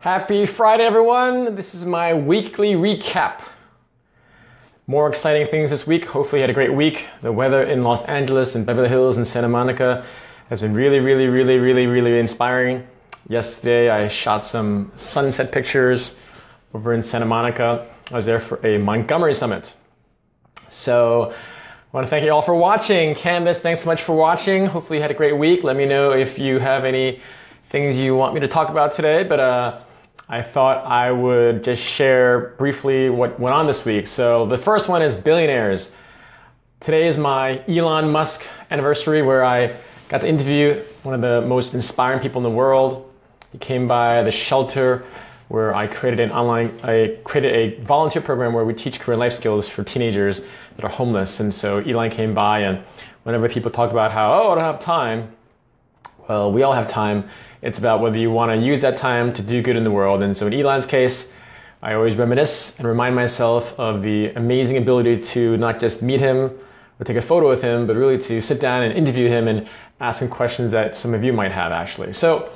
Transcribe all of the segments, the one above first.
Happy Friday, everyone. This is my weekly recap. More exciting things this week. Hopefully you had a great week. The weather in Los Angeles and Beverly Hills and Santa Monica has been really inspiring. Yesterday I shot some sunset pictures over in Santa Monica. I was there for a Montgomery summit. So I want to thank you all for watching. Canvas, thanks so much for watching. Hopefully you had a great week. Let me know if you have any things you want me to talk about today, but I thought I would just share briefly what went on this week. So the first one is Billionaires. Today is my Elon Musk anniversary, where I got to interview one of the most inspiring people in the world. He came by the shelter where I created a volunteer program where we teach career and life skills for teenagers that are homeless. And so Elon came by, and whenever people talk about how, I don't have time, well, we all have time. It's about whether you want to use that time to do good in the world. And so in Elon's case, I always reminisce and remind myself of the amazing ability to not just meet him or take a photo with him, but really to sit down and interview him and ask him questions that some of you might have, actually. So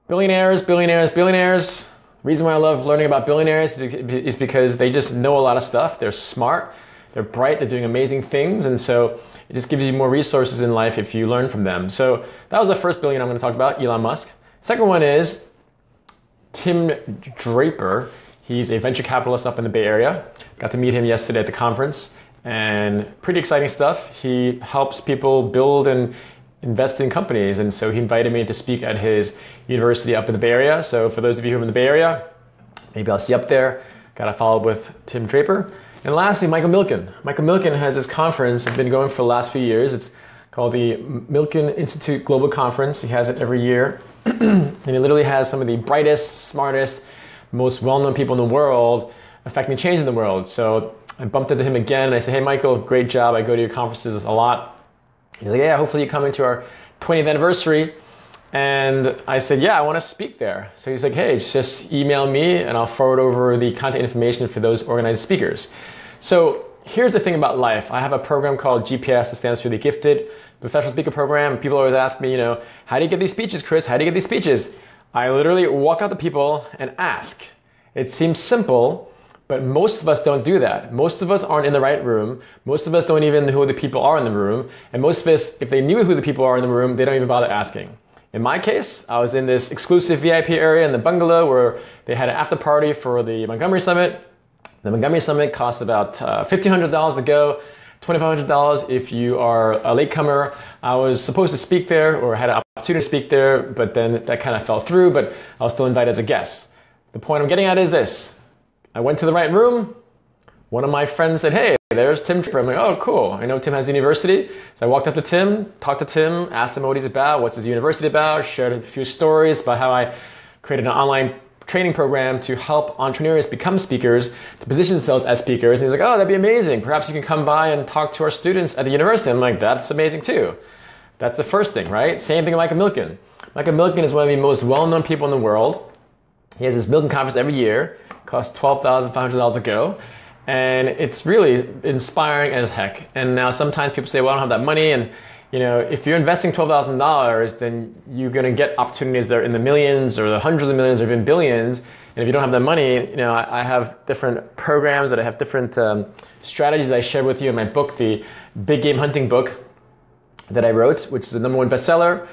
billionaires. The reason why I love learning about billionaires is because they just know a lot of stuff. They're smart, they're bright, they're doing amazing things. And so it just gives you more resources in life if you learn from them. So that was the first billionaire I'm going to talk about, Elon Musk. Second one is Tim Draper. He's a venture capitalist up in the Bay Area. Got to meet him yesterday at the conference, and pretty exciting stuff. He helps people build and invest in companies, and so he invited me to speak at his university up in the Bay Area. So for those of you who are in the Bay Area, maybe I'll see you up there. Got to follow up with Tim Draper. And lastly, Michael Milken. Michael Milken has this conference. It's been going for the last few years. It's called the Milken Institute Global Conference. He has it every year. And he literally has some of the brightest, smartest, most well-known people in the world affecting change in the world. So I bumped into him again, and I said, hey, Michael, great job. I go to your conferences a lot. He's like, yeah, hopefully you come into our 20th anniversary. And I said, yeah, I want to speak there. So he's like, hey, just email me and I'll forward over the contact information for those organized speakers. So here's the thing about life. I have a program called GPS, that stands for the Gifted Professional Speaker Program. People always ask me, how do you get these speeches, Chris? How do you get these speeches? I literally walk out to people and ask. It seems simple, but most of us don't do that. Most of us aren't in the right room. Most of us don't even know who the people are in the room. And most of us, if they knew who the people are in the room, they don't even bother asking. In my case, I was in this exclusive VIP area in the bungalow where they had an after party for the Montgomery Summit. The Montgomery Summit costs about $1,500 to go, $2,500 if you are a latecomer. I was supposed to speak there, or had an opportunity to speak there, but then that kind of fell through, but I was still invited as a guest. The point I'm getting at is this. I went to the right room. One of my friends said, hey, there's Tim Draper. I'm like, oh, cool. I know Tim has a university. So I walked up to Tim, talked to Tim, asked him what he's about, what's his university about, shared a few stories about how I created an online training program to help entrepreneurs become speakers, to position themselves as speakers. And he's like, oh, that'd be amazing. Perhaps you can come by and talk to our students at the university. I'm like, that's amazing too. That's the first thing, right? Same thing with Michael Milken. Michael Milken is one of the most well-known people in the world. He has this Milken conference every year. It costs $12,500 to go. And it's really inspiring as heck. And now sometimes people say, well, I don't have that money. And if you're investing $12,000, then you're going to get opportunities that are in the millions or the hundreds of millions or even billions. And if you don't have that money, I have different programs that I have different strategies I share with you in my book, the Big Game Hunting book that I wrote, which is the #1 bestseller.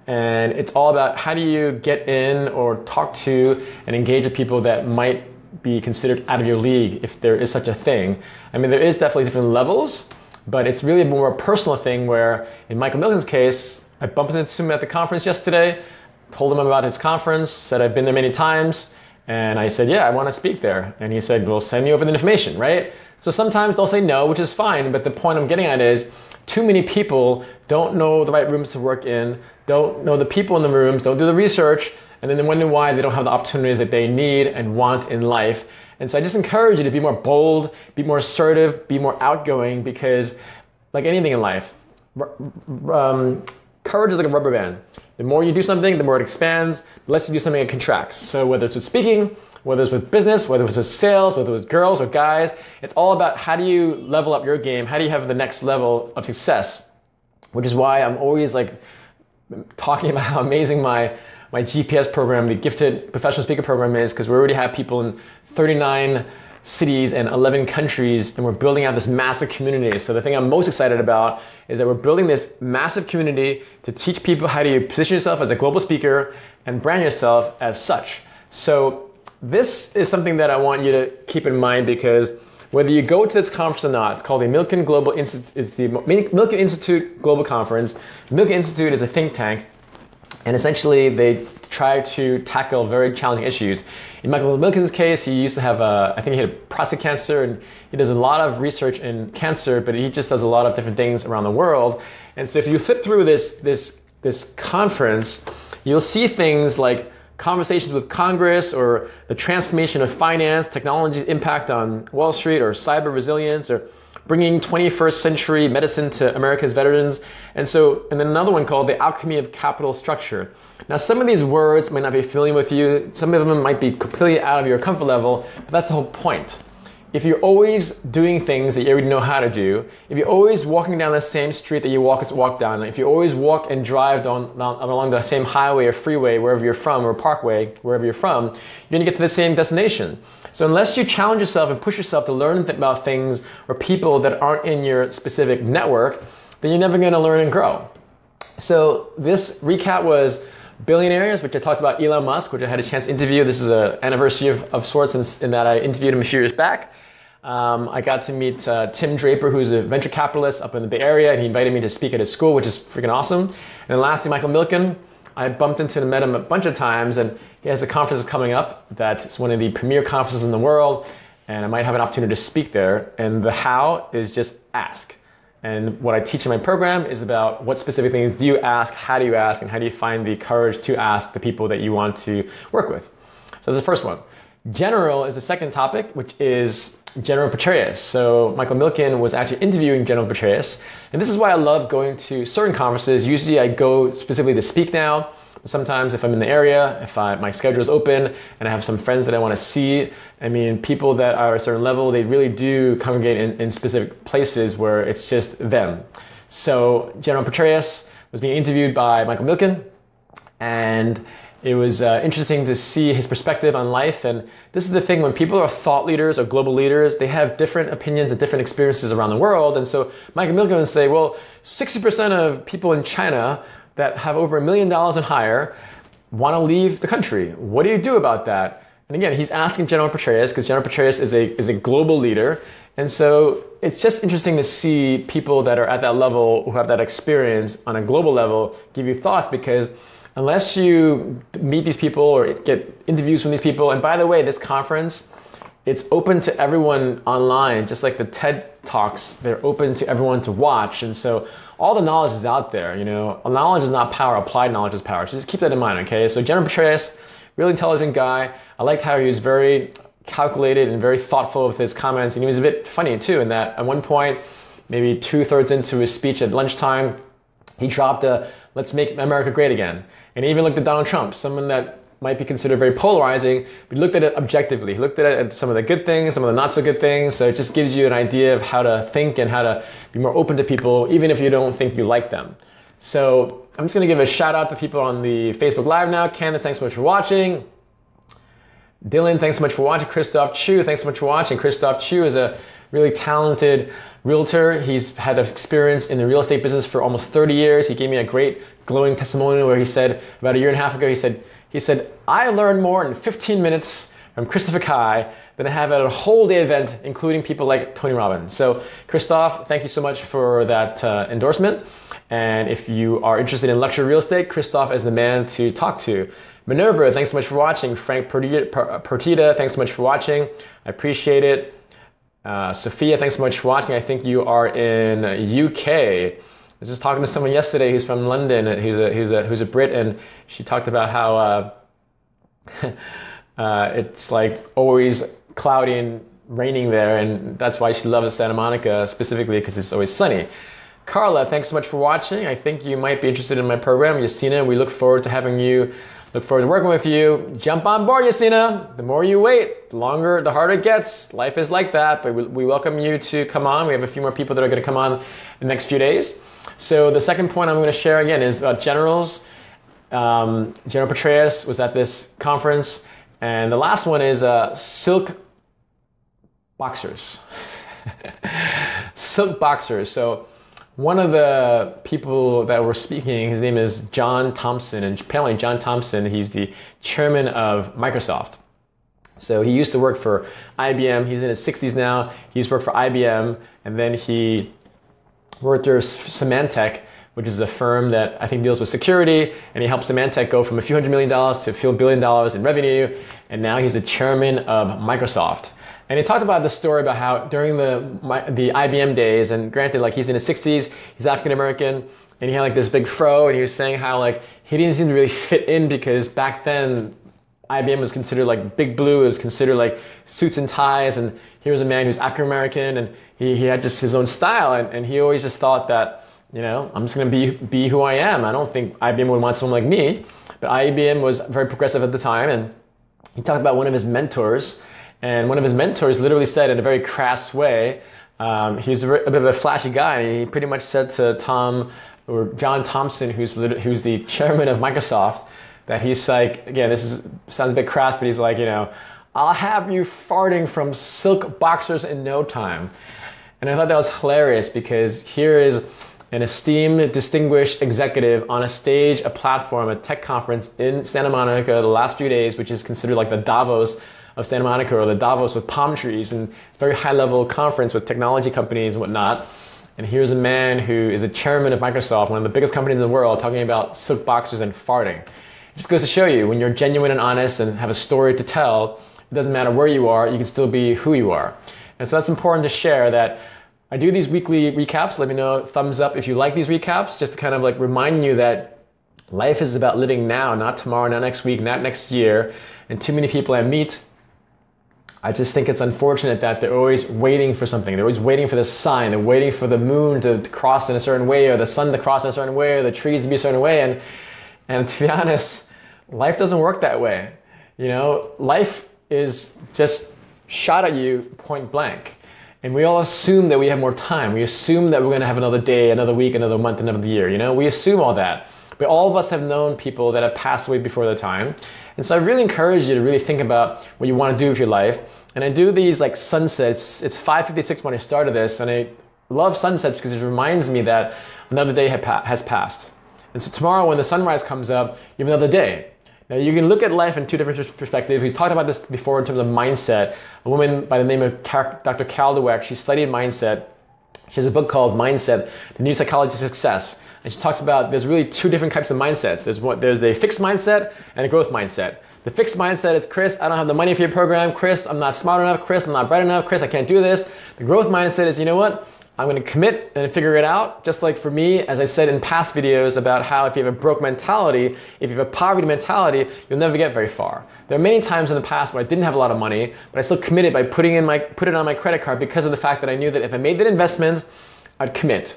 And it's all about how do you get in or talk to and engage with people that might be considered out of your league, if there is such a thing. I mean, there is definitely different levels, but it's really more a personal thing where, in Michael Milken's case, I bumped into him at the conference yesterday, told him about his conference, said I've been there many times, and I said, yeah, I want to speak there. And he said, well, send me over the information, right? So sometimes they'll say no, which is fine, but the point I'm getting at is too many people don't know the right rooms to work in, don't know the people in the rooms, don't do the research, and then they wonder why they don't have the opportunities that they need and want in life. And so I just encourage you to be more bold, be more assertive, be more outgoing, because like anything in life, courage is like a rubber band. The more you do something, the more it expands. The less you do something, it contracts. So whether it's with speaking, whether it's with business, whether it's with sales, whether it's with girls or guys, it's all about how do you level up your game? How do you have the next level of success? Which is why I'm always like talking about how amazing my my GPS program, the Gifted Professional Speaker program is, because we already have people in 39 cities and 11 countries, and we're building out this massive community. So the thing I'm most excited about is that we're building this massive community to teach people how to position yourself as a global speaker and brand yourself as such. So this is something that I want you to keep in mind, because whether you go to this conference or not, it's called the Milken Global Institute. It's the Milken Institute Global Conference. The Milken Institute is a think tank, and essentially they try to tackle very challenging issues. In Michael Milken's case, he used to have I think he had prostate cancer, and he does a lot of research in cancer, but he just does a lot of different things around the world. And so if you flip through this conference, you'll see things like conversations with Congress, or the transformation of finance, technology's impact on Wall Street, or cyber resilience, or bringing 21st century medicine to America's veterans. And then another one called the alchemy of capital structure. Now, some of these words might not be familiar with you. Some of them might be completely out of your comfort level, but that's the whole point. If you're always doing things that you already know how to do, if you're always walking down the same street that you walk down, if you always walk and drive along the same highway or freeway, wherever you're from, or parkway, wherever you're from, you're going to get to the same destination. So unless you challenge yourself and push yourself to learn about things or people that aren't in your specific network, then you're never going to learn and grow. So this recap was Billionaires, which I talked about Elon Musk, which I had a chance to interview. This is an anniversary of sorts in that I interviewed him a few years back. I got to meet Tim Draper, who's a venture capitalist up in the Bay Area, and he invited me to speak at his school, which is freaking awesome. And then lastly, Michael Milken. I bumped into and met him a bunch of times, and he has a conference coming up that's one of the premier conferences in the world, and I might have an opportunity to speak there. And the how is just ask. And what I teach in my program is about what specific things do you ask, how do you ask, and how do you find the courage to ask the people that you want to work with. So that's the first one. General is the second topic, which is General Petraeus. So Michael Milken was actually interviewing General Petraeus. And this is why I love going to certain conferences. Usually I go specifically to speak now. But sometimes if I'm in the area, if my schedule is open and I have some friends that I want to see, I mean, people that are at a certain level, they really do congregate in specific places where it's just them. So General Petraeus was being interviewed by Michael Milken, and it was interesting to see his perspective on life. And this is the thing, when people are thought leaders or global leaders, they have different opinions and different experiences around the world. And so Michael Milken would say, well, 60% of people in China that have over $1 million and higher want to leave the country. What do you do about that? And again, he's asking General Petraeus, because General Petraeus is a global leader. And so it's just interesting to see people that are at that level, who have that experience on a global level, give you thoughts, because unless you meet these people or get interviews from these people, and by the way, this conference, it's open to everyone online, just like the TED Talks, they're open to everyone to watch. And so all the knowledge is out there, you know. Knowledge is not power, applied knowledge is power. So just keep that in mind, okay? So General Petraeus, really intelligent guy. I liked how he was very calculated and very thoughtful with his comments. And he was a bit funny too, in that at one point, maybe 2/3 into his speech at lunchtime, he dropped a, "Let's make America great again." And he even looked at Donald Trump, someone that might be considered very polarizing, but he looked at it objectively. He looked at it at some of the good things, some of the not so good things. So it just gives you an idea of how to think and how to be more open to people, even if you don't think you like them. So I'm just going to give a shout out to people on the Facebook Live now. Candace, thanks so much for watching. Dylan, thanks so much for watching. Christoph Chu, thanks so much for watching. Christoph Chu is a really talented realtor. He's had experience in the real estate business for almost 30 years. He gave me a great glowing testimonial where he said, about a year and a half ago, he said, I learned more in 15 minutes from Christopher Kai than I have at a whole day event, including people like Tony Robbins. So Christoph, thank you so much for that endorsement. And if you are interested in luxury real estate, Christoph is the man to talk to. Minerva, thanks so much for watching. Frank Pertita, thanks so much for watching. I appreciate it. Sophia, thanks so much for watching. I think you are in UK. I was just talking to someone yesterday who's from London, who's a Brit, and she talked about how it's like always cloudy and raining there, and that's why she loves Santa Monica specifically, because it's always sunny. Carla, thanks so much for watching. I think you might be interested in my program. Yasina, we look forward to having you. Look forward to working with you. Jump on board, Yasina. The more you wait, the harder it gets. Life is like that, but we welcome you to come on. We have a few more people that are going to come on in the next few days. So the second point I'm going to share again is about generals. General Petraeus was at this conference. And the last one is silk boxers. Silk boxers. So one of the people that were speaking, his name is John Thompson. And apparently John Thompson, he's the chairman of Microsoft. So he used to work for IBM. He's in his 60s now. He's worked for IBM. And then he worked for Symantec, which is a firm that I think deals with security. And he helped Symantec go from a few $100 million to a few $1 billion in revenue. And now he's the chairman of Microsoft. And he talked about the story about how during the IBM days, and granted, like he's in his 60s, he's African American, and he had like this big fro, and he was saying how like he didn't seem to really fit in because back then IBM was considered like big blue, it was considered like suits and ties, and he was a man who's African American, and he had just his own style, and he always just thought that, you know, I'm just gonna be who I am. I don't think IBM would want someone like me, but IBM was very progressive at the time, and he talked about one of his mentors. And one of his mentors literally said in a very crass way, he's a bit of a flashy guy, and he pretty much said to John Thompson, who's the chairman of Microsoft, that he's like, again, sounds a bit crass, but he's like, you know, I'll have you farting from silk boxers in no time. And I thought that was hilarious because here is an esteemed, distinguished executive on a stage, a platform, a tech conference in Santa Monica the last few days, which is considered like the Davos of Santa Monica, or the Davos with palm trees, and very high-level conference with technology companies and whatnot. And here's a man who is a chairman of Microsoft, one of the biggest companies in the world, talking about silk boxers and farting. It just goes to show you, when you're genuine and honest and have a story to tell, it doesn't matter where you are, you can still be who you are. And so that's important to share, that I do these weekly recaps. Let me know, thumbs up if you like these recaps, just to kind of like remind you that life is about living now, not tomorrow, not next week, not next year. And too many people I meet, I just think it's unfortunate that they're always waiting for something. They're always waiting for the sign. They're waiting for the moon to cross in a certain way, or the sun to cross in a certain way, or the trees to be a certain way. And to be honest, life doesn't work that way. You know, life is just shot at you point blank. And we all assume that we have more time. We assume that we're going to have another day, another week, another month, another year. You know, we assume all that. But all of us have known people that have passed away before their time. And so I really encourage you to really think about what you want to do with your life. And I do these like sunsets. It's 5:56 when I started this, and I love sunsets because it reminds me that another day has passed. And so tomorrow when the sunrise comes up, you have another day. Now you can look at life in two different perspectives. We talked about this before in terms of mindset. A woman by the name of Dr. Carol Dweck, she studied mindset. She has a book called Mindset, The New Psychology of Success. And she talks about there's really two different types of mindsets. There's a fixed mindset and a growth mindset. The fixed mindset is, Chris, I don't have the money for your program. Chris, I'm not smart enough. Chris, I'm not bright enough. Chris, I can't do this. The growth mindset is, you know what? I'm going to commit and figure it out. Just like for me, as I said in past videos about how if you have a broke mentality, if you have a poverty mentality, you'll never get very far. There are many times in the past where I didn't have a lot of money, but I still committed by put it on my credit card because of the fact that I knew that if I made that investment, I'd commit.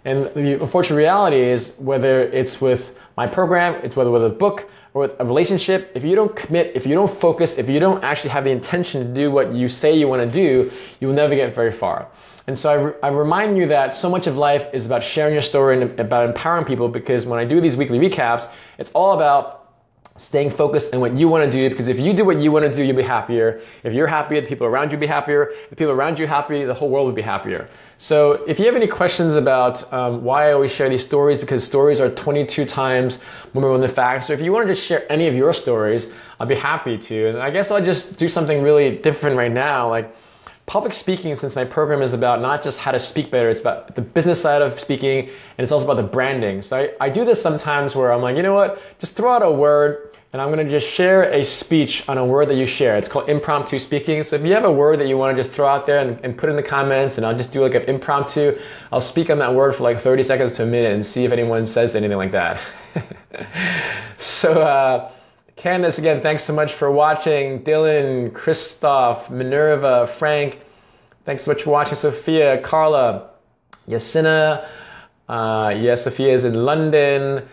And the unfortunate reality is, whether it's with my program, it's whether with a book or with a relationship, if you don't commit, if you don't focus, if you don't actually have the intention to do what you say you want to do, you will never get very far. And so I remind you that so much of life is about sharing your story and about empowering people, because when I do these weekly recaps, it's all about staying focused on what you want to do, because if you do what you want to do, you'll be happier. If you're happier, the people around you will be happier. If the people around you are happy, the whole world will be happier. So if you have any questions about why I always share these stories, because stories are 22 times more memorable than facts, or if you want to just share any of your stories, I'll be happy to. And I guess I'll just do something really different right now. Like public speaking, since my program is about not just how to speak better, it's about the business side of speaking, and it's also about the branding. So I do this sometimes where I'm like, you know what, just throw out a word, and I'm going to just share a speech on a word that you share. It's called impromptu speaking. So if you have a word that you want to just throw out there and put in the comments, and I'll just do like an impromptu, I'll speak on that word for like 30 seconds to a minute and see if anyone says anything like that. So Candace, again, thanks so much for watching. Dylan, Christoph, Minerva, Frank, thanks so much for watching. Sophia, Carla, Yasina, yes, Sophia is in London.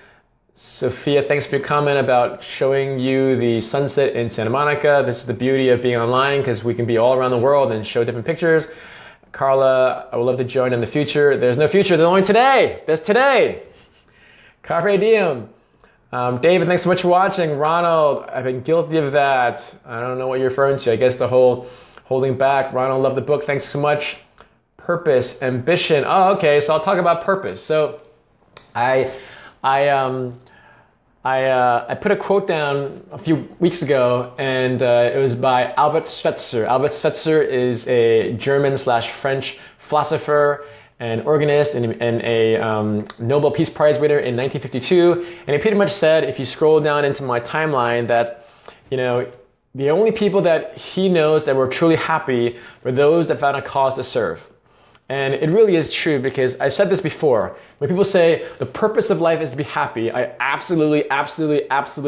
Sophia, thanks for your comment about showing you the sunset in Santa Monica. This is the beauty of being online, because we can be all around the world and show different pictures. Carla, I would love to join in the future. There's no future, there's only today. There's today. Carpe diem. David, thanks so much for watching. Ronald, I've been guilty of that. I don't know what you're referring to. I guess the whole holding back. Ronald, love the book. Thanks so much. Purpose, ambition. Oh, okay. So I'll talk about purpose. So I put a quote down a few weeks ago, and it was by Albert Schweitzer. Albert Schweitzer is a German/French philosopher and organist and a Nobel Peace Prize winner in 1952. And he pretty much said, if you scroll down into my timeline, that, the only people that he knows that were truly happy were those that found a cause to serve. And it really is true, because I said this before. When people say the purpose of life is to be happy, I absolutely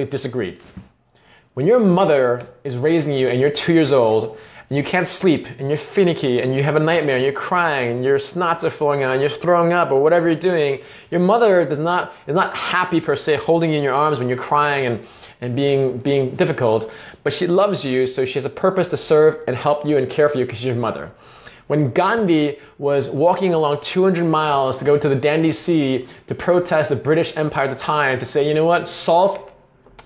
disagree. When your mother is raising you and you're 2 years old and you can't sleep and you're finicky and you have a nightmare and you're crying and your snots are flowing out and you're throwing up or whatever you're doing, your mother is not happy per se holding you in your arms when you're crying and being difficult, but she loves you, so she has a purpose to serve and help you and care for you because she's your mother. When Gandhi was walking along 200 miles to go to the Dandi Sea to protest the British Empire at the time, to say, you know what, salt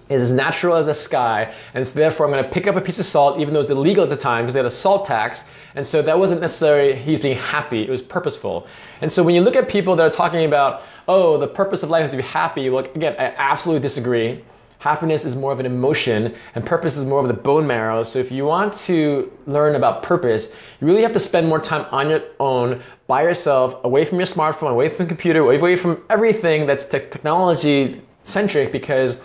is as natural as the sky, and so therefore I'm going to pick up a piece of salt, even though it's illegal at the time because they had a salt tax, and so that wasn't necessarily he being happy, it was purposeful. And so when you look at people that are talking about, oh, the purpose of life is to be happy, well, again, I absolutely disagree. Happiness is more of an emotion, and purpose is more of the bone marrow. So if you want to learn about purpose, you really have to spend more time on your own, by yourself, away from your smartphone, away from the computer, away from everything that's technology-centric, because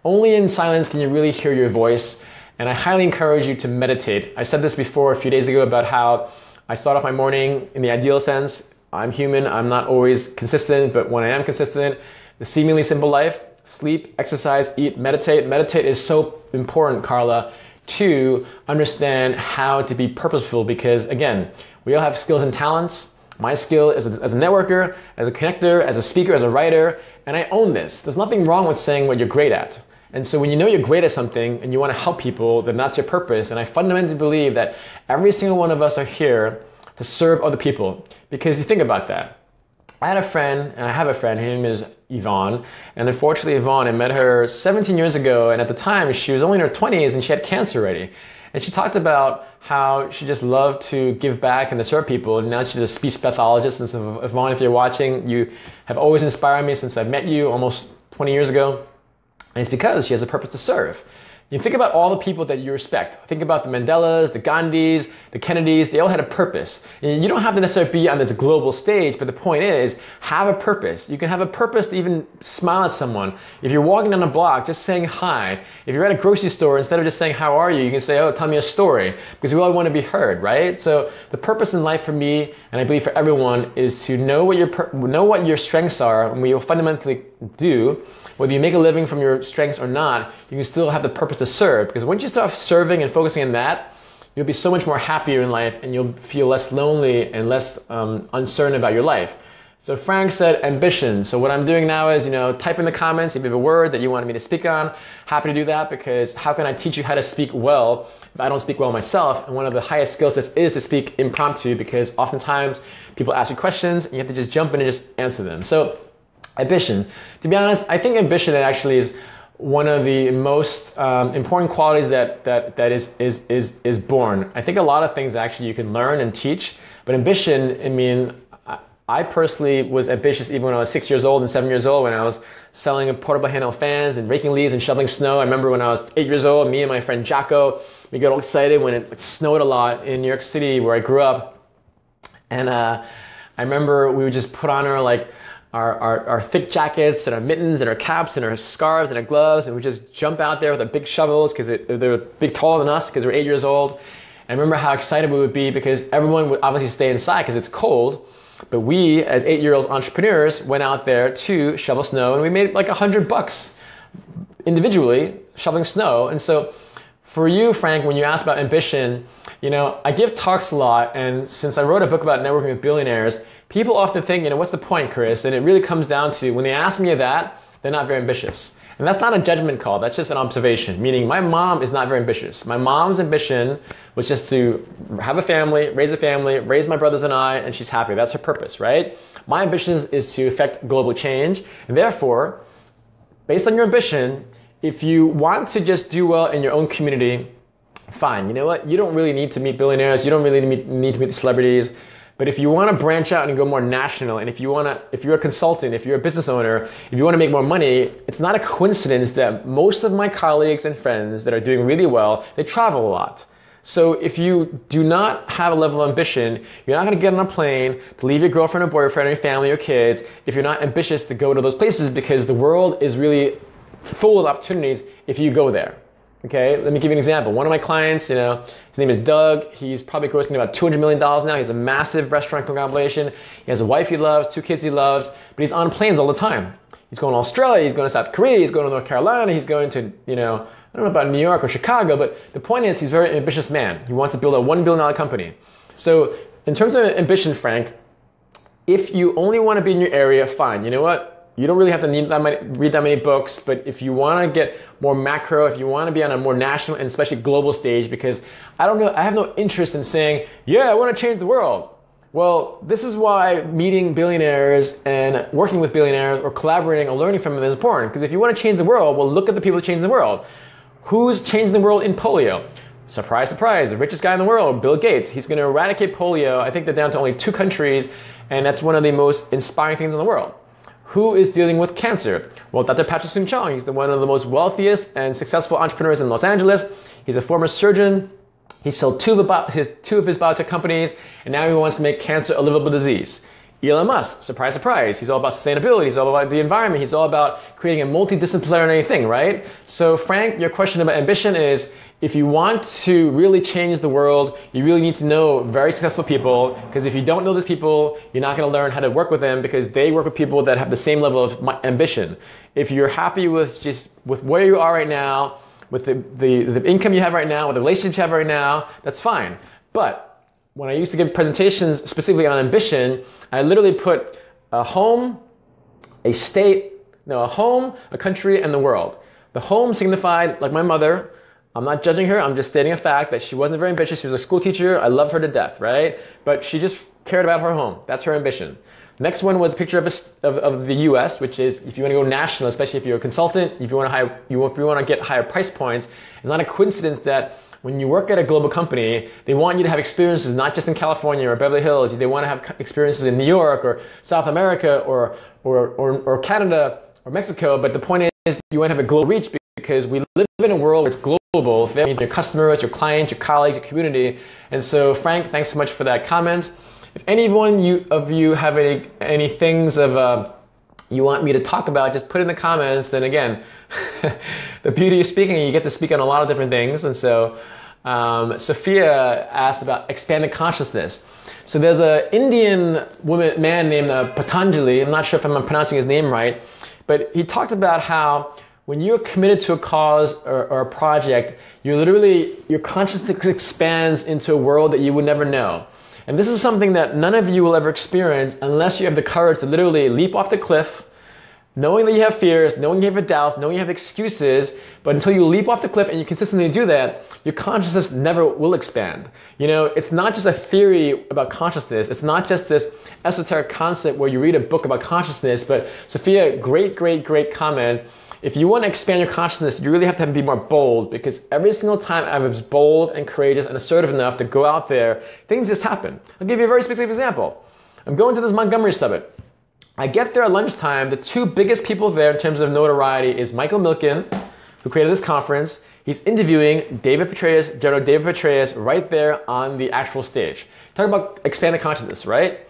only in silence can you really hear your voice. And I highly encourage you to meditate. I said this before a few days ago about how I start off my morning in the ideal sense. I'm human, I'm not always consistent, but when I am consistent, the seemingly simple life, sleep, exercise, eat, meditate. Meditate is so important, Carla, to understand how to be purposeful, because again, we all have skills and talents. My skill is as a networker, as a connector, as a speaker, as a writer, and I own this. There's nothing wrong with saying what you're great at. And so when you know you're great at something and you want to help people, then that's your purpose. And I fundamentally believe that every single one of us are here to serve other people, because you think about that. I had a friend, and I have a friend, her name is Yvonne, and unfortunately Yvonne, I met her 17 years ago, and at the time she was only in her 20s and she had cancer already. And she talked about how she just loved to give back and to serve people, and now she's a speech pathologist. And so Yvonne, if you're watching, you have always inspired me since I met you almost 20 years ago, and it's because she has a purpose to serve. You think about all the people that you respect. Think about the Mandelas, the Gandhis, the Kennedys. They all had a purpose. And you don't have to necessarily be on this global stage, but the point is, have a purpose. You can have a purpose to even smile at someone. If you're walking down the block, just saying hi. If you're at a grocery store, instead of just saying, how are you? You can say, oh, tell me a story. Because we all want to be heard, right? So the purpose in life for me, and I believe for everyone, is to know what your strengths are and what you'll fundamentally do. Whether you make a living from your strengths or not, you can still have the purpose to serve. Because once you start serving and focusing on that, you'll be so much more happier in life, and you'll feel less lonely and less uncertain about your life. So Frank said ambition. So what I'm doing now is, type in the comments if you have a word that you wanted me to speak on. Happy to do that, because how can I teach you how to speak well if I don't speak well myself? And one of the highest skill sets is to speak impromptu, because oftentimes people ask you questions and you have to just jump in and just answer them. So ambition. To be honest, I think ambition actually is one of the most important qualities that is born. I think a lot of things actually you can learn and teach, but ambition, I personally was ambitious even when I was 6 years old and 7 years old, when I was selling portable handheld fans and raking leaves and shoveling snow. I remember when I was 8 years old, me and my friend Jocko, we got all excited when it snowed a lot in New York City where I grew up. And I remember we would just put on our thick jackets and our mittens and our caps and our scarves and our gloves, and we just jump out there with our big shovels, because they were big, taller than us, because we're 8 years old. And I remember how excited we would be, because everyone would obviously stay inside because it's cold, but we as 8-year-old entrepreneurs went out there to shovel snow, and we made like $100 individually shoveling snow. And so for you, Frank, when you ask about ambition, I give talks a lot, and since I wrote a book about networking with billionaires, people often think, what's the point, Chris? And it really comes down to, when they ask me that, they're not very ambitious. And that's not a judgment call, that's just an observation, meaning my mom is not very ambitious. My mom's ambition was just to have a family, raise my brothers and I, and she's happy. That's her purpose, right? My ambition is to affect global change, and therefore, based on your ambition, if you want to just do well in your own community, fine. You know what? You don't really need to meet billionaires. You don't really need to meet the celebrities. But if you want to branch out and go more national, and if you're a consultant, if you're a business owner, if you want to make more money, it's not a coincidence that most of my colleagues and friends that are doing really well, they travel a lot. So if you do not have a level of ambition, you're not going to get on a plane to leave your girlfriend or boyfriend or your family or kids if you're not ambitious to go to those places, because the world is really full of opportunities if you go there. Okay, let me give you an example. One of my clients, his name is Doug. He's probably grossing about $200 million now. He has a massive restaurant conglomeration. He has a wife he loves, 2 kids he loves, but he's on planes all the time. He's going to Australia, he's going to South Korea, he's going to North Carolina, he's going to, I don't know about New York or Chicago, but the point is he's a very ambitious man. He wants to build a $1 billion company. So in terms of ambition, Frank, if you only want to be in your area, fine. You know what? You don't really have to read that many books, but if you want to get more macro, if you want to be on a more national and especially global stage, because I have no interest in saying, yeah, I want to change the world. Well, this is why meeting billionaires and working with billionaires or collaborating or learning from them is important. Because if you want to change the world, well, look at the people who change the world. Who's changing the world in polio? Surprise, surprise, the richest guy in the world, Bill Gates. He's going to eradicate polio. I think they're down to only 2 countries, and that's one of the most inspiring things in the world. Who is dealing with cancer? Well, Dr. Patrick Soon-Chong. He's one of the most wealthiest and successful entrepreneurs in Los Angeles. He's a former surgeon. He sold 2 of his biotech companies, and now he wants to make cancer a livable disease. Elon Musk, surprise, surprise. He's all about sustainability. He's all about the environment. He's all about creating a multidisciplinary thing, right? So, Frank, your question about ambition is, if you want to really change the world, you really need to know very successful people, because if you don't know those people, you're not going to learn how to work with them, because they work with people that have the same level of ambition. If you're happy with where you are right now, with the income you have right now, with the relationships you have right now, that's fine. But when I used to give presentations specifically on ambition, I literally put a home, a home, a country, and the world. The home signified, like my mother, I'm not judging her, I'm just stating a fact that she wasn't very ambitious. She was a school teacher, I love her to death, right? But she just cared about her home. That's her ambition. Next one was a picture of the US, which is if you want to go national, especially if you're a consultant, if you want to get higher price points, it's not a coincidence that when you work at a global company, they want you to have experiences not just in California or Beverly Hills. They want to have experiences in New York or South America or Canada or Mexico. But the point is you want to have a global reach, because we live in a world where it's global. Your customers, your clients, your colleagues, your community. And so, Frank, thanks so much for that comment. If any of you have any things you want me to talk about, just put it in the comments. And again, the beauty of speaking, you get to speak on a lot of different things. And so Sophia asked about expanded consciousness. So there's an Indian man named Patanjali. I'm not sure if I'm pronouncing his name right, but he talked about how when you're committed to a cause or a project, your consciousness expands into a world that you would never know. And this is something that none of you will ever experience unless you have the courage to literally leap off the cliff, knowing that you have fears, knowing you have doubts, knowing you have excuses, but until you leap off the cliff and you consistently do that, your consciousness never will expand. It's not just a theory about consciousness. It's not just this esoteric concept where you read a book about consciousness, but Sophia, great comment. If you want to expand your consciousness, you really have to be more bold, because every single time I was bold and courageous and assertive enough to go out there, things just happen. I'll give you a very specific example. I'm going to this Montgomery Summit. I get there at lunchtime. The 2 biggest people there in terms of notoriety is Michael Milken, who created this conference. He's interviewing General David Petraeus right there on the actual stage. Talk about expanded consciousness, right?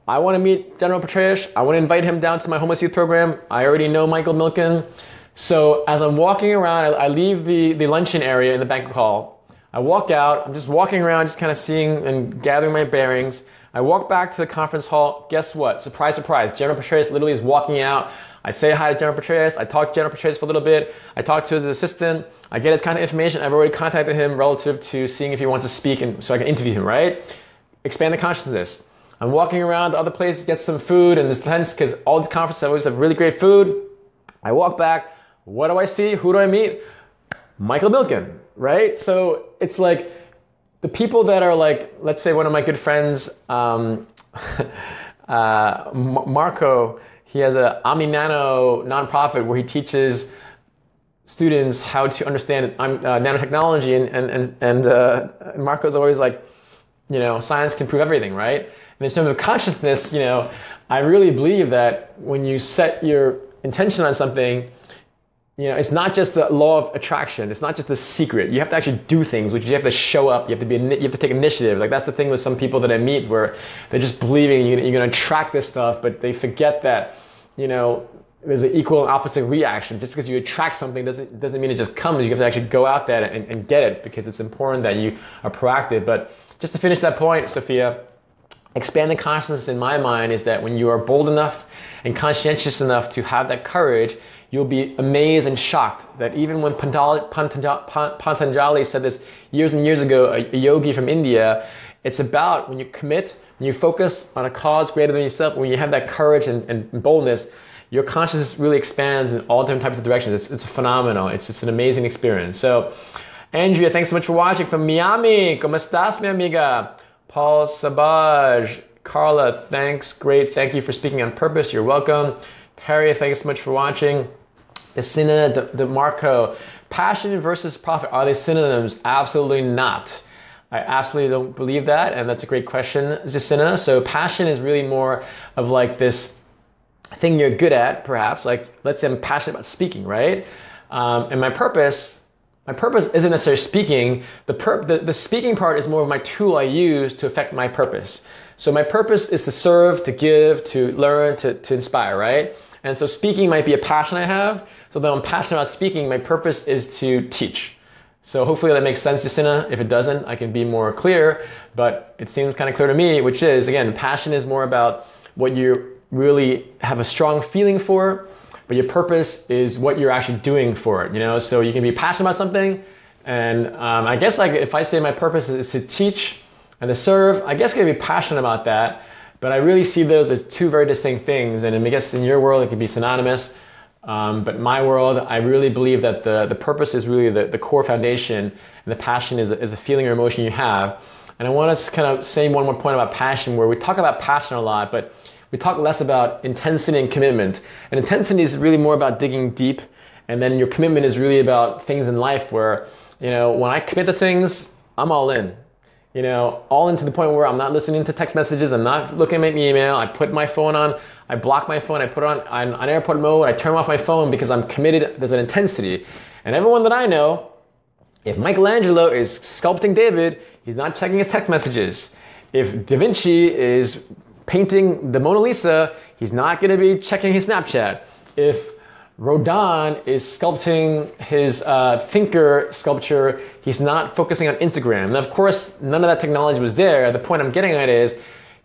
I want to meet General Petraeus. I want to invite him down to my homeless youth program. I already know Michael Milken. So as I'm walking around, I leave the luncheon area in the banquet hall. I walk out. I'm just walking around, just kind of seeing and gathering my bearings. I walk back to the conference hall. Guess what? Surprise, surprise. General Petraeus literally is walking out. I say hi to General Petraeus. I talk to General Petraeus for a little bit. I talk to his assistant. I get his contact information. I've already contacted him relative to seeing if he wants to speak, and so I can interview him, right? Expand the consciousness. I'm walking around to other places, get some food, and this tense, because all the conferences always have really great food. I walk back. What do I see? Who do I meet? Michael Milken, right? So it's like the people that are like, let's say one of my good friends, Marco, He has a Omni Nano nonprofit where he teaches students how to understand nanotechnology, and Marco's always like, science can prove everything, right? And in terms of consciousness, I really believe that when you set your intention on something, it's not just the law of attraction. It's not just the secret. You have to actually do things, which you have to show up. You have to take initiative. Like that's the thing with some people that I meet, where they're just believing you're going to attract this stuff, but they forget that, there's an equal and opposite reaction. Just because you attract something doesn't mean it just comes. You have to actually go out there and get it, because it's important that you are proactive. But just to finish that point, Sophia, expanding consciousness in my mind is that when you are bold enough and conscientious enough to have that courage, you'll be amazed and shocked that even when Patanjali said this years and years ago, a yogi from India, it's about when you commit, when you focus on a cause greater than yourself, when you have that courage and boldness, your consciousness really expands in all different types of directions. It's a phenomenal. It's just an amazing experience. So, Andrea, thanks so much for watching from Miami. ¿Cómo estás, mi amiga? Paul Sabaj. Carla, thanks. Great. Thank you for speaking on purpose. You're welcome. Terry, thanks so much for watching. Yasina DeMarco, passion versus profit, are they synonyms? Absolutely not. I absolutely don't believe that, and that's a great question, Yasina. So passion is really more of like this thing you're good at, perhaps. Like, let's say I'm passionate about speaking, right? And my purpose isn't necessarily speaking. The speaking part is more of my tool I use to affect my purpose. So my purpose is to serve, to give, to learn, to inspire, right? And so speaking might be a passion I have. So though I'm passionate about speaking, my purpose is to teach. So hopefully that makes sense, Jacinta. If it doesn't, I can be more clear, but it seems kind of clear to me, which is, again, passion is more about what you really have a strong feeling for, but your purpose is what you're actually doing for it, So you can be passionate about something, and I guess like if I say my purpose is to teach and to serve, I guess I can be passionate about that, but I really see those as two very distinct things, and I guess in your world it could be synonymous. But in my world, I really believe that the purpose is really the core foundation, and the passion is a feeling or emotion you have. And I want to kind of say one more point about passion, where we talk about passion a lot, but we talk less about intensity and commitment. And intensity is really more about digging deep, and then your commitment is really about things in life where, when I commit to things, I'm all in. All in to the point where I'm not listening to text messages, I'm not looking at my email, I put my phone on, I block my phone, I put it on airport mode, I turn off my phone because I'm committed. There's an intensity. And everyone that I know, if Michelangelo is sculpting David, he's not checking his text messages. If Da Vinci is painting the Mona Lisa, he's not going to be checking his Snapchat. If Rodin is sculpting his thinker sculpture, he's not focusing on Instagram. Now, of course, none of that technology was there. The point I'm getting at is,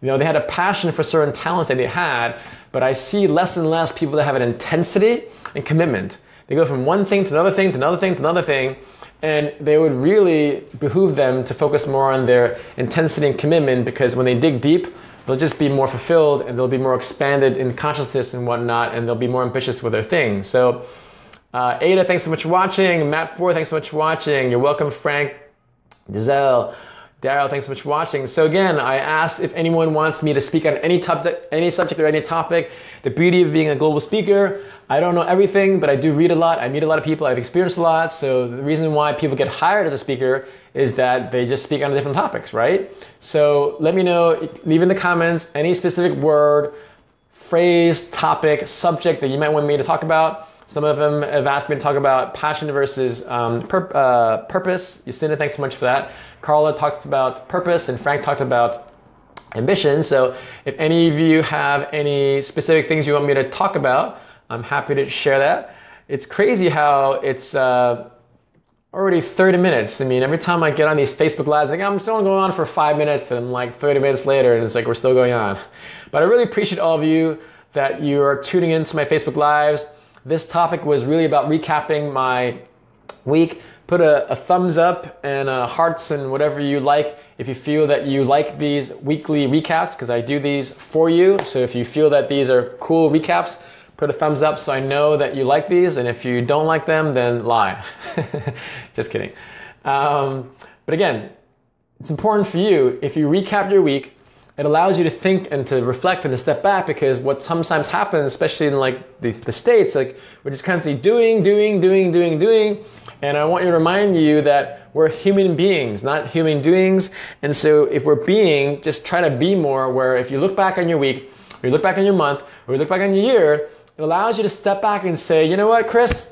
they had a passion for certain talents that they had, but I see less and less people that have an intensity and commitment. They go from one thing to another thing to another thing to another thing, and they would really behoove them to focus more on their intensity and commitment, because when they dig deep, they'll just be more fulfilled and they'll be more expanded in consciousness and whatnot, and they'll be more ambitious with their thing. So, Ada, thanks so much for watching. Matt Ford, thanks so much for watching. You're welcome, Frank, Giselle. Daryl, thanks so much for watching. So again, I asked if anyone wants me to speak on any subject or any topic. The beauty of being a global speaker, I don't know everything, but I do read a lot. I meet a lot of people. I've experienced a lot. So the reason why people get hired as a speaker is that they just speak on different topics, right? So let me know, leave in the comments any specific word, phrase, topic, subject that you might want me to talk about. Some of them have asked me to talk about passion versus purpose. Jacinta, thanks so much for that. Carla talks about purpose, and Frank talked about ambition. So if any of you have any specific things you want me to talk about, I'm happy to share that. It's crazy how it's already 30 minutes. I mean, every time I get on these Facebook Lives, I'm still going on for 5 minutes, and like 30 minutes later, and it's like we're still going on. But I really appreciate all of you that you are tuning into my Facebook Lives. This topic was really about recapping my week. Put a thumbs up and hearts and whatever you like if you feel that you like these weekly recaps, because I do these for you. So if you feel that these are cool recaps, put a thumbs up so I know that you like these. And if you don't like them, then lie. Just kidding. But again, it's important for you, if you recap your week, it allows you to think and to reflect and to step back, because what sometimes happens, especially in like the States, like we're just constantly doing. And I want to remind you that we're human beings, not human doings. And so if we're being, just try to be more, where if you look back on your week, or you look back on your month, or you look back on your year, it allows you to step back and say, you know what, Chris,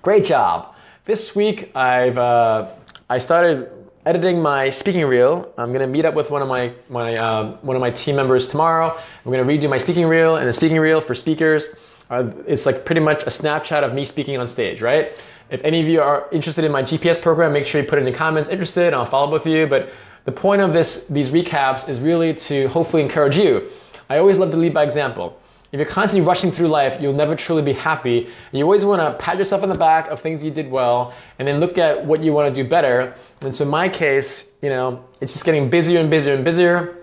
great job. This week I started editing my speaking reel. I'm gonna meet up with one of my team members tomorrow. I'm gonna redo my speaking reel, and the speaking reel for speakers, it's like pretty much a snapshot of me speaking on stage, right? If any of you are interested in my GPS program, make sure you put in the comments interested, and I'll follow up with you. But the point of these recaps is really to hopefully encourage you. I always love to lead by example. If you're constantly rushing through life, you'll never truly be happy. You always want to pat yourself on the back of things you did well, and then look at what you want to do better. And so in my case, it's just getting busier and busier and busier.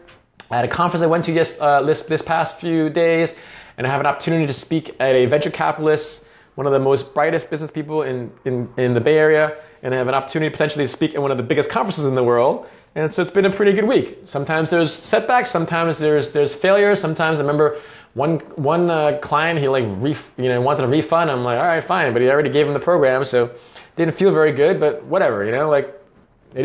I had a conference I went to this past few days, and I have an opportunity to speak at a venture capitalist, one of the most brightest business people in the Bay Area, and I have an opportunity potentially to speak at one of the biggest conferences in the world. And so it's been a pretty good week. Sometimes there's setbacks, sometimes there's failures. Sometimes I remember one client, he wanted a refund. I'm like, all right, fine, but he already gave him the program, so didn't feel very good, but whatever, it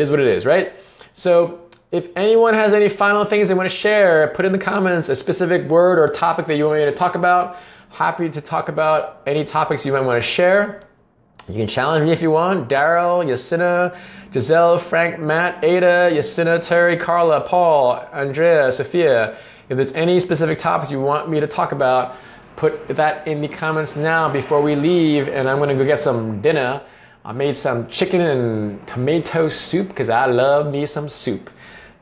is what it is, right? So if anyone has any final things they want to share, put in the comments a specific word or topic that you want me to talk about. Happy to talk about any topics you might want to share. You can challenge me if you want. Daryl, Yasina, Giselle, Frank, Matt, Ada, Yasina, Terry, Carla, Paul, Andrea, Sophia. If there's any specific topics you want me to talk about, put that in the comments now before we leave, and I'm going to go get some dinner. I made some chicken and tomato soup because I love me some soup.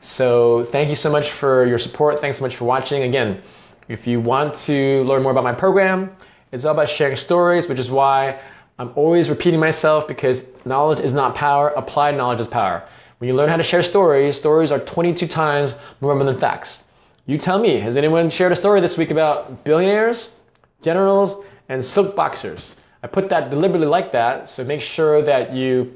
So thank you so much for your support. Thanks so much for watching. Again, if you want to learn more about my program, it's all about sharing stories, which is why I'm always repeating myself, because knowledge is not power, applied knowledge is power. When you learn how to share stories, stories are 22 times more relevant than facts. You tell me, has anyone shared a story this week about billionaires, generals, and silk boxers? I put that deliberately like that, so make sure that you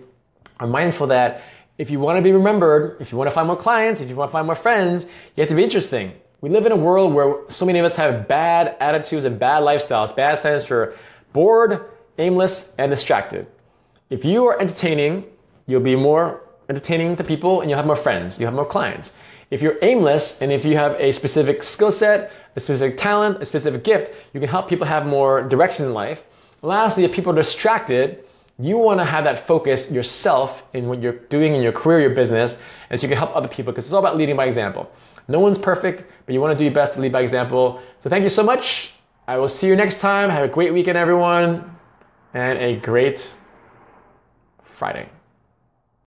are mindful that if you want to be remembered, if you want to find more clients, if you want to find more friends, you have to be interesting. We live in a world where so many of us have bad attitudes and bad lifestyles. Bad stands for bored, aimless, and distracted. If you are entertaining, you'll be more entertaining to people, and you'll have more friends, you'll have more clients. If you're aimless, and if you have a specific skill set, a specific talent, a specific gift, you can help people have more direction in life. Lastly, if people are distracted, you want to have that focus yourself in what you're doing in your career, your business, and so you can help other people, because it's all about leading by example. No one's perfect, but you want to do your best to lead by example. So thank you so much. I will see you next time. Have a great weekend, everyone, and a great Friday.